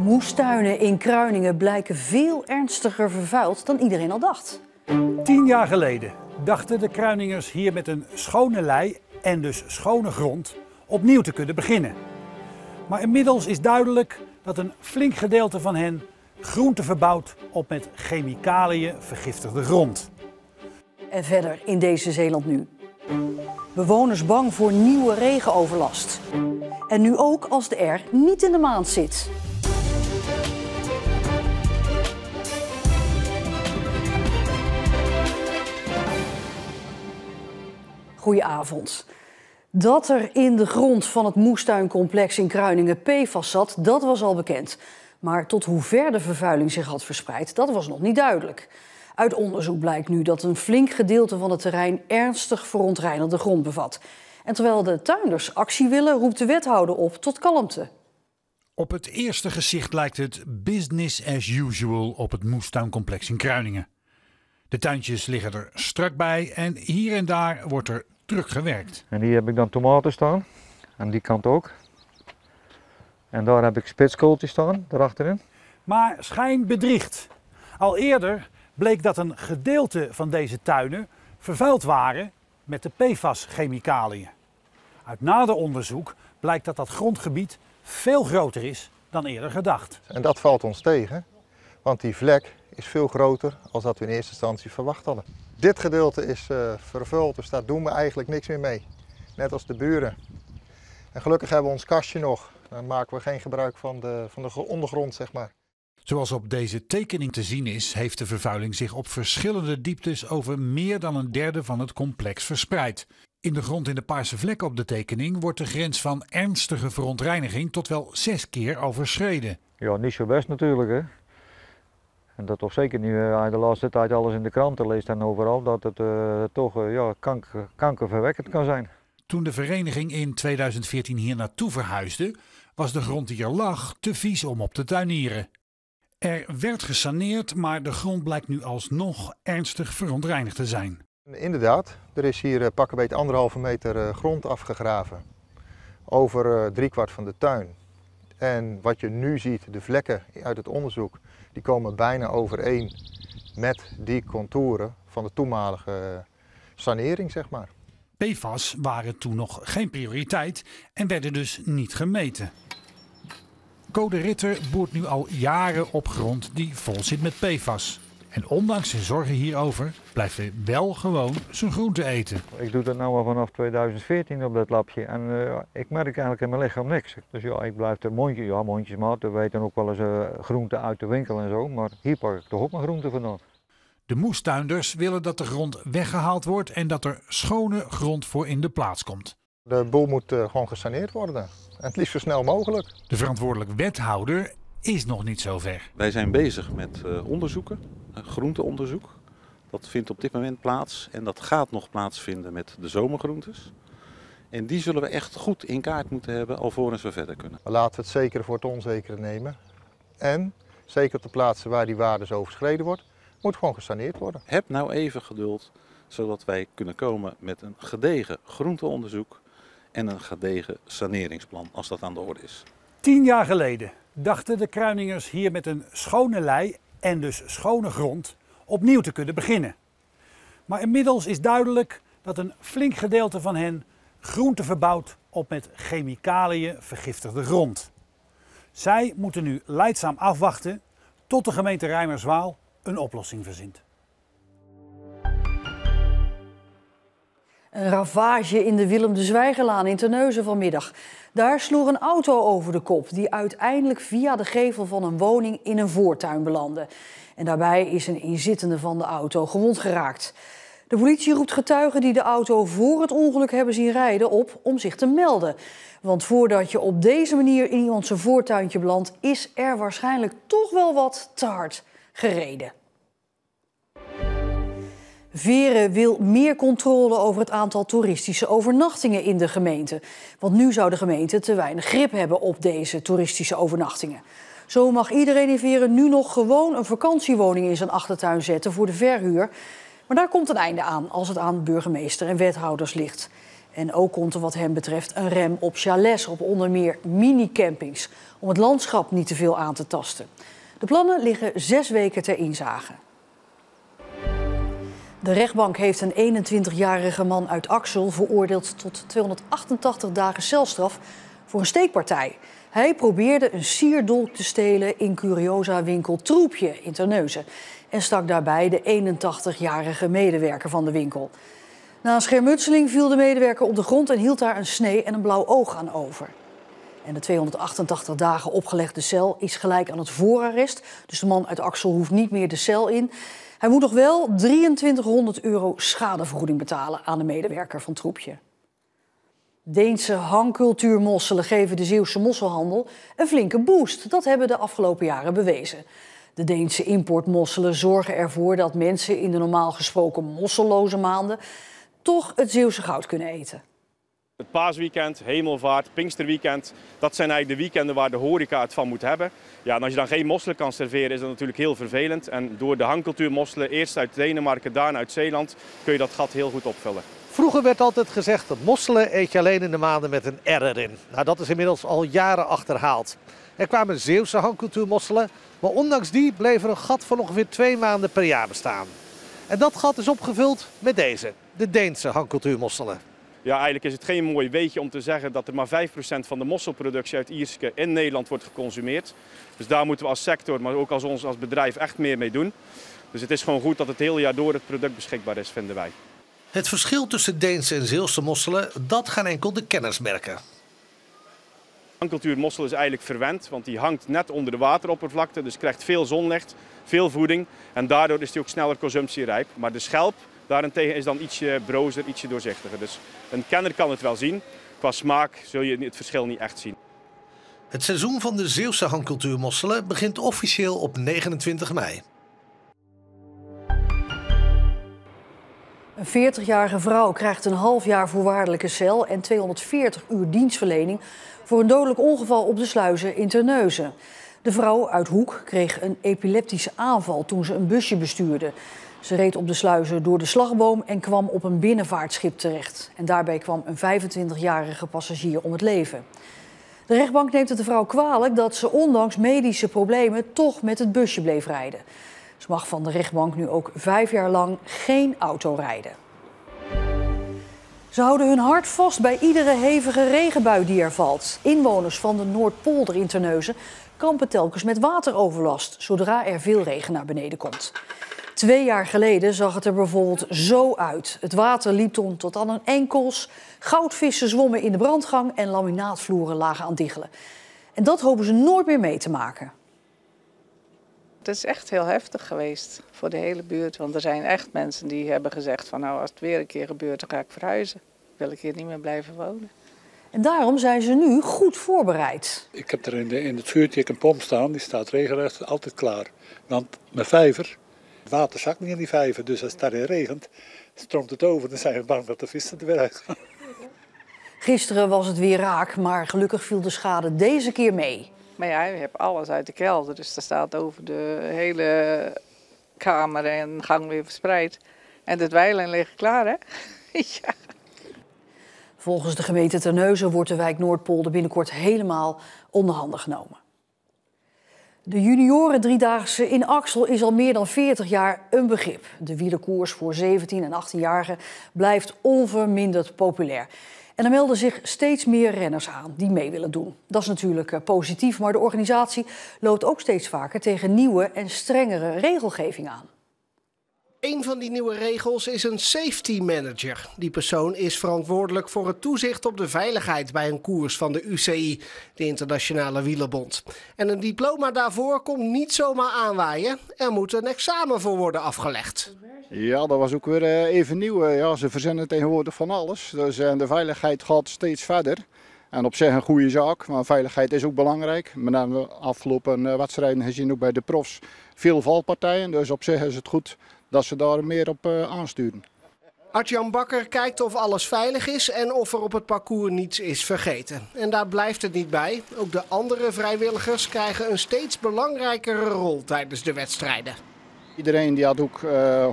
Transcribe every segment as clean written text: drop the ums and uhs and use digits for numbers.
Moestuinen in Kruiningen blijken veel ernstiger vervuild dan iedereen al dacht. 10 jaar geleden dachten de Kruiningers hier met een schone lei en dus schone grond opnieuw te kunnen beginnen. Maar inmiddels is duidelijk dat een flink gedeelte van hen groente verbouwt op met chemicaliën vergiftigde grond. En verder in deze Zeeland nu. Bewoners bang voor nieuwe regenoverlast. En nu ook als de R niet in de maand zit. Goedenavond. Dat er in de grond van het moestuincomplex in Kruiningen PFAS zat, dat was al bekend. Maar tot hoe ver de vervuiling zich had verspreid, dat was nog niet duidelijk. Uit onderzoek blijkt nu dat een flink gedeelte van het terrein ernstig verontreinigde grond bevat. En terwijl de tuinders actie willen, roept de wethouder op tot kalmte. Op het eerste gezicht lijkt het business as usual op het moestuincomplex in Kruiningen. De tuintjes liggen er strak bij en hier en daar wordt er druk gewerkt. En hier heb ik dan tomaten staan, aan die kant ook. En daar heb ik spitskooltjes staan, daarachterin. Maar schijn bedriegt. Al eerder bleek dat een gedeelte van deze tuinen vervuild waren met de PFAS-chemicaliën. Uit nader onderzoek blijkt dat dat grondgebied veel groter is dan eerder gedacht. En dat valt ons tegen, want die vlek is veel groter dan dat we in eerste instantie verwacht hadden. Dit gedeelte is vervuild, dus daar doen we eigenlijk niks meer mee. Net als de buren. En gelukkig hebben we ons kastje nog. Dan maken we geen gebruik van de ondergrond, zeg maar. Zoals op deze tekening te zien is, heeft de vervuiling zich op verschillende dieptes over meer dan een derde van het complex verspreid. In de grond in de paarse vlekken op de tekening wordt de grens van ernstige verontreiniging tot wel 6 keer overschreden. Ja, niet zo best natuurlijk, hè. En dat toch zeker nu als je de laatste tijd alles in de kranten leest en overal, dat het toch kankerverwekkend kan zijn. Toen de vereniging in 2014 hier naartoe verhuisde, was de grond die er lag te vies om op te tuinieren. Er werd gesaneerd, maar de grond blijkt nu alsnog ernstig verontreinigd te zijn. Inderdaad, er is hier pakkenbeet 1,5 meter grond afgegraven. Over 3/4 van de tuin. En wat je nu ziet, de vlekken uit het onderzoek, die komen bijna overeen met die contouren van de toenmalige sanering, zeg maar. PFAS waren toen nog geen prioriteit en werden dus niet gemeten. Code Ritter boert nu al jaren op grond die vol zit met PFAS. En ondanks zijn zorgen hierover blijft hij wel gewoon zijn groente eten. Ik doe dat nu al vanaf 2014 op dat lapje en ik merk eigenlijk in mijn lichaam niks. Dus ja, ik blijf er mondjesmaat, we weten ook wel eens groenten uit de winkel en zo, maar hier pak ik toch ook mijn groenten vandaan. De moestuinders willen dat de grond weggehaald wordt en dat er schone grond voor in de plaats komt. De boel moet gewoon gesaneerd worden. En het liefst zo snel mogelijk. De verantwoordelijk wethouder is nog niet zo ver. Wij zijn bezig met onderzoeken, groenteonderzoek. Dat vindt op dit moment plaats en dat gaat nog plaatsvinden met de zomergroentes. En die zullen we echt goed in kaart moeten hebben alvorens we verder kunnen. Maar laten we het zekere voor het onzekere nemen. En zeker op de plaatsen waar die waardes overschreden wordt, moet gewoon gesaneerd worden. Heb nou even geduld, zodat wij kunnen komen met een gedegen groenteonderzoek en een gedegen saneringsplan als dat aan de orde is. 10 jaar geleden dachten de Kruiningers hier met een schone lei en dus schone grond opnieuw te kunnen beginnen. Maar inmiddels is duidelijk dat een flink gedeelte van hen groente verbouwt op met chemicaliën vergiftigde grond. Zij moeten nu lijdzaam afwachten tot de gemeente Reimerswaal een oplossing verzint. Een ravage in de Willem de Zwijgerlaan in Terneuzen vanmiddag. Daar sloeg een auto over de kop die uiteindelijk via de gevel van een woning in een voortuin belandde. En daarbij is een inzittende van de auto gewond geraakt. De politie roept getuigen die de auto voor het ongeluk hebben zien rijden op om zich te melden. Want voordat je op deze manier in iemand zijn voortuintje belandt, is er waarschijnlijk toch wel wat te hard gereden. Veren wil meer controle over het aantal toeristische overnachtingen in de gemeente. Want nu zou de gemeente te weinig grip hebben op deze toeristische overnachtingen. Zo mag iedereen in Veren nu nog gewoon een vakantiewoning in zijn achtertuin zetten voor de verhuur. Maar daar komt een einde aan als het aan burgemeester en wethouders ligt. En ook komt er wat hem betreft een rem op chalets, op onder meer mini-campings, om het landschap niet te veel aan te tasten. De plannen liggen 6 weken ter inzage. De rechtbank heeft een 21-jarige man uit Axel veroordeeld tot 288 dagen celstraf voor een steekpartij. Hij probeerde een sierdolk te stelen in curiosa-winkel Troepje in Terneuzen en stak daarbij de 81-jarige medewerker van de winkel. Na een schermutseling viel de medewerker op de grond en hield daar een snee en een blauw oog aan over. En de 288 dagen opgelegde cel is gelijk aan het voorarrest. Dus de man uit Axel hoeft niet meer de cel in. Hij moet nog wel €2300 schadevergoeding betalen aan de medewerker van Troepje. Deense hangcultuurmosselen geven de Zeeuwse mosselhandel een flinke boost. Dat hebben de afgelopen jaren bewezen. De Deense importmosselen zorgen ervoor dat mensen in de normaal gesproken mosselloze maanden toch het Zeeuwse goud kunnen eten. Het paasweekend, hemelvaart, pinksterweekend, dat zijn eigenlijk de weekenden waar de horeca het van moet hebben. Ja, en als je dan geen mosselen kan serveren is dat natuurlijk heel vervelend. En door de hangcultuurmosselen, eerst uit Denemarken, daarna uit Zeeland, kun je dat gat heel goed opvullen. Vroeger werd altijd gezegd dat mosselen eet je alleen in de maanden met een R erin. Nou, dat is inmiddels al jaren achterhaald. Er kwamen Zeeuwse hangcultuurmosselen, maar ondanks die bleef er een gat van ongeveer 2 maanden per jaar bestaan. En dat gat is opgevuld met deze, de Deense hangcultuurmosselen. Ja, eigenlijk is het geen mooi weetje om te zeggen dat er maar 5% van de mosselproductie uit Ierske in Nederland wordt geconsumeerd. Dus daar moeten we als sector, maar ook als ons als bedrijf echt meer mee doen. Dus het is gewoon goed dat het hele jaar door het product beschikbaar is, vinden wij. Het verschil tussen Deense en Zeeuwse mosselen, dat gaan enkel de kenners merken. Hangcultuurmossel is eigenlijk verwend, want die hangt net onder de wateroppervlakte. Dus krijgt veel zonlicht, veel voeding en daardoor is die ook sneller consumptierijp. Maar de schelp daarentegen is dan ietsje brozer, ietsje doorzichtiger. Dus een kenner kan het wel zien. Qua smaak zul je het verschil niet echt zien. Het seizoen van de Zeeuwse hangcultuurmosselen begint officieel op 29 mei. Een 40-jarige vrouw krijgt een half jaar voorwaardelijke cel en 240 uur dienstverlening voor een dodelijk ongeval op de sluizen in Terneuzen. De vrouw uit Hoek kreeg een epileptische aanval toen ze een busje bestuurde. Ze reed op de sluizen door de slagboom en kwam op een binnenvaartschip terecht. En daarbij kwam een 25-jarige passagier om het leven. De rechtbank neemt het de vrouw kwalijk dat ze ondanks medische problemen toch met het busje bleef rijden. Ze mag van de rechtbank nu ook 5 jaar lang geen auto rijden. Ze houden hun hart vast bij iedere hevige regenbui die er valt. Inwoners van de Noordpolder in Terneuzen kampen telkens met wateroverlast zodra er veel regen naar beneden komt. 2 jaar geleden zag het er bijvoorbeeld zo uit. Het water liep toen tot aan hun enkels, goudvissen zwommen in de brandgang en laminaatvloeren lagen aan diggelen. En dat hopen ze nooit meer mee te maken. Het is echt heel heftig geweest voor de hele buurt. Want er zijn echt mensen die hebben gezegd van nou als het weer een keer gebeurt dan ga ik verhuizen. Wil ik hier niet meer blijven wonen. En daarom zijn ze nu goed voorbereid. Ik heb er in het vuurtje een pomp staan, die staat regelrecht altijd klaar. Want mijn vijver, het water zakt niet in die vijver. Dus als het daarin regent, stroomt het over. Dan zijn we bang dat de vissen er weer uit gaan. Gisteren was het weer raak, maar gelukkig viel de schade deze keer mee. Maar ja, je hebt alles uit de kelder. Dus dat staat over de hele kamer en gang weer verspreid. En de dweilen liggen klaar, hè? Ja. Volgens de gemeente Terneuzen wordt de wijk Noordpolder binnenkort helemaal onder handen genomen. De junioren driedaagse in Axel is al meer dan 40 jaar een begrip. De wielerkoers voor 17- en 18-jarigen blijft onverminderd populair. En er melden zich steeds meer renners aan die mee willen doen. Dat is natuurlijk positief, maar de organisatie loopt ook steeds vaker tegen nieuwe en strengere regelgeving aan. Een van die nieuwe regels is een safety manager. Die persoon is verantwoordelijk voor het toezicht op de veiligheid bij een koers van de UCI, de Internationale Wielerbond. En een diploma daarvoor komt niet zomaar aanwaaien. Er moet een examen voor worden afgelegd. Ja, dat was ook weer even nieuw. Ja, ze verzinnen tegenwoordig van alles. Dus de veiligheid gaat steeds verder. En op zich een goede zaak, maar veiligheid is ook belangrijk. Met name de afgelopen wedstrijden gezien ook bij de profs veel valpartijen. Dus op zich is het goed dat ze daar meer op aansturen. Artjan Bakker kijkt of alles veilig is en of er op het parcours niets is vergeten. En daar blijft het niet bij. Ook de andere vrijwilligers krijgen een steeds belangrijkere rol tijdens de wedstrijden. Iedereen die had ook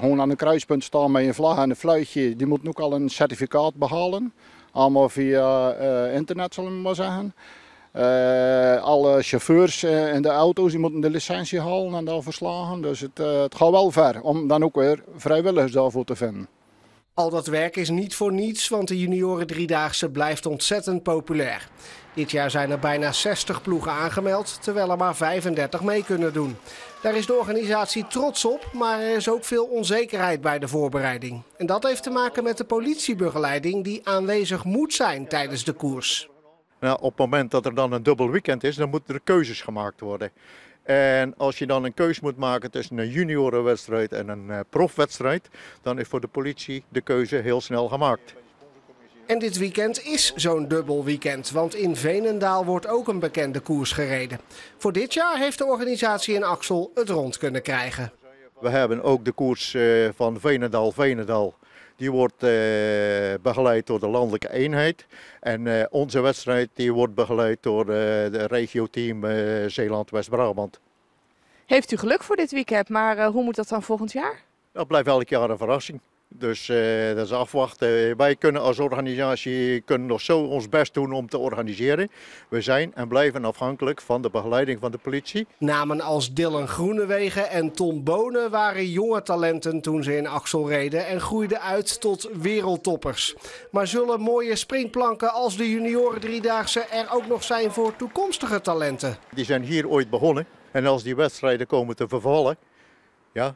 gewoon aan een kruispunt staan met een vlag en een fluitje, die moet ook al een certificaat behalen. Allemaal via internet, zullen we maar zeggen. Alle chauffeurs in de auto's die moeten de licentie halen en dan verslagen. Dus het gaat wel ver om dan ook weer vrijwilligers daarvoor te vinden. Al dat werk is niet voor niets, want de junioren driedaagse blijft ontzettend populair. Dit jaar zijn er bijna 60 ploegen aangemeld, terwijl er maar 35 mee kunnen doen. Daar is de organisatie trots op, maar er is ook veel onzekerheid bij de voorbereiding. En dat heeft te maken met de politiebegeleiding die aanwezig moet zijn tijdens de koers. Nou, op het moment dat er dan een dubbel weekend is, dan moeten er keuzes gemaakt worden. En als je dan een keuze moet maken tussen een juniorenwedstrijd en een profwedstrijd, dan is voor de politie de keuze heel snel gemaakt. En dit weekend is zo'n dubbel weekend, want in Veenendaal wordt ook een bekende koers gereden. Voor dit jaar heeft de organisatie in Axel het rond kunnen krijgen. We hebben ook de koers van Veenendaal. Die wordt begeleid door de landelijke eenheid. En onze wedstrijd die wordt begeleid door de regio-team Zeeland-West-Brabant. Heeft u geluk voor dit weekend, maar hoe moet dat dan volgend jaar? Dat blijft elk jaar een verrassing. Dus dat is afwachten. Wij kunnen als organisatie nog zo ons best doen om te organiseren. We zijn en blijven afhankelijk van de begeleiding van de politie. Namen als Dylan Groenewegen en Tom Bonen waren jonge talenten toen ze in Axel reden en groeiden uit tot wereldtoppers. Maar zullen mooie springplanken als de junioren driedaagse er ook nog zijn voor toekomstige talenten? Die zijn hier ooit begonnen en als die wedstrijden komen te vervallen, ja.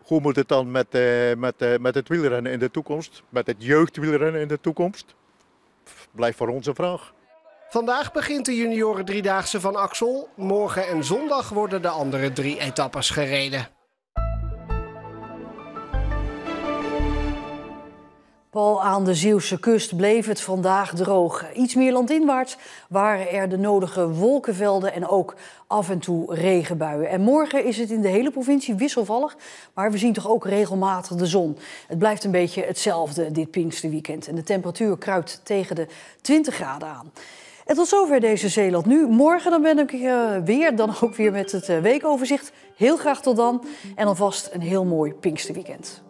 Hoe moet het dan met het wielrennen in de toekomst, met het jeugdwielrennen in de toekomst? Blijft voor ons een vraag. Vandaag begint de junioren driedaagse van Axel. Morgen en zondag worden de andere 3 etappes gereden. Paul, aan de Zeeuwse kust bleef het vandaag droog. Iets meer landinwaarts waren er de nodige wolkenvelden en ook af en toe regenbuien. En morgen is het in de hele provincie wisselvallig, maar we zien toch ook regelmatig de zon. Het blijft een beetje hetzelfde dit Pinksterweekend en de temperatuur kruipt tegen de 20 graden aan. En tot zover deze Zeeland Nu. Morgen dan ben ik dan ook weer met het weekoverzicht. Heel graag tot dan en alvast een heel mooi Pinksterweekend.